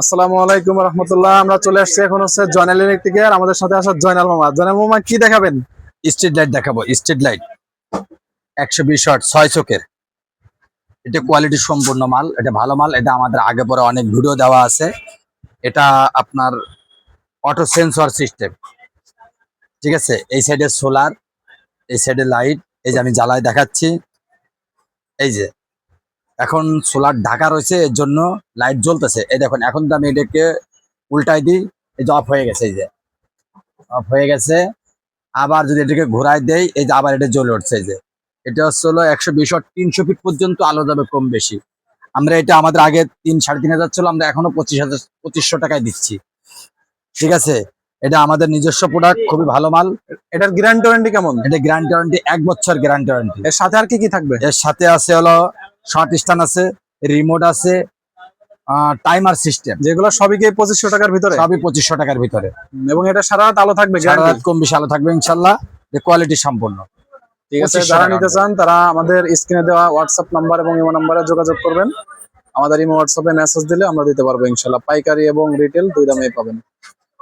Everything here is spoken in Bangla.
আসসালামু আলাইকুম রহমতুল্লাহ। আমরা চলে আসছি এখন হচ্ছে জয়নাল ইলেকট্রিকে। আর আমাদের সাথে আসা জয়নাল মামা। জয়নাল মামা কি দেখাবেন? স্ট্রিট লাইট দেখাবো। স্ট্রিট লাইট 120 ওয়াট 6 চোখের। এটা কোয়ালিটি সম্পূর্ণ মাল, এটা ভালো মাল। এটা আমাদের আগে পরে অনেক ভিডিও দেওয়া আছে। এটা আপনার অটো সেন্সর সিস্টেম, ঠিক আছে। এই সাইডে সোলার, এই সাইডে লাইট। এই যে আমি জ্বালায় দেখাচ্ছি, এই যে এখন সোলার ঢাকা রয়েছে, এর জন্য লাইট জ্বলতেছে। এই দেখুন, এখন তো আমি এটাকে উল্টাই দিই, এই যে অফ হয়ে গেছে, এই যে অফ হয়ে গেছে। আবার যদি এটাকে ঘোরায় দেই, এই যে আবার এটা জ্বলে উঠছে। এই যে এটা হচ্ছে হলো 120 ওয়াট, 300 ফিট পর্যন্ত আলো যাবে কম বেশি। আমরা এটা আমাদের আগে 3-3.5 হাজার ছিল, আমরা এখনো 2500 টাকায় দিচ্ছি, ঠিক আছে। এটা আমাদের নিজস্ব প্রোডাক্ট, খুবই ভালো মাল। এটার গ্যারান্টি ওয়ারেন্টি কেমন? এটা গ্যারান্টি ওয়ারেন্টি 1 বছর গ্যারান্টি ওয়ারেন্টি। এর সাথে আর কি কি থাকবে? এর সাথে আছে হলো শর্ট স্ট্যান্ড আছে, রিমোট আছে, টাইমার সিস্টেম। যেগুলো সবই কি 2500 টাকার ভিতরে? সবই 2500 টাকার ভিতরে। এবং এটা সারা রাত আলো থাকবে, সারা গ্যারান্টি? রাত কম বেশি আলো থাকবে ইনশাল্লাহ। কোয়ালিটি সম্পূর্ণ। ঠিক আছে, 2500 যারা টাকা নিতে চান তারা আমাদের স্ক্রিনে দেওয়া হোয়াটসঅ্যাপ নাম্বার এবং ইমো নাম্বারে যোগাযোগ করবেন। আমাদের ইমো হোয়াটসঅ্যাপে মেসেজ দিলে আমরা দিতে পারবো ইনশাল্লাহ। পাইকারি এবং রিটেল দুই দামেই পাবেন।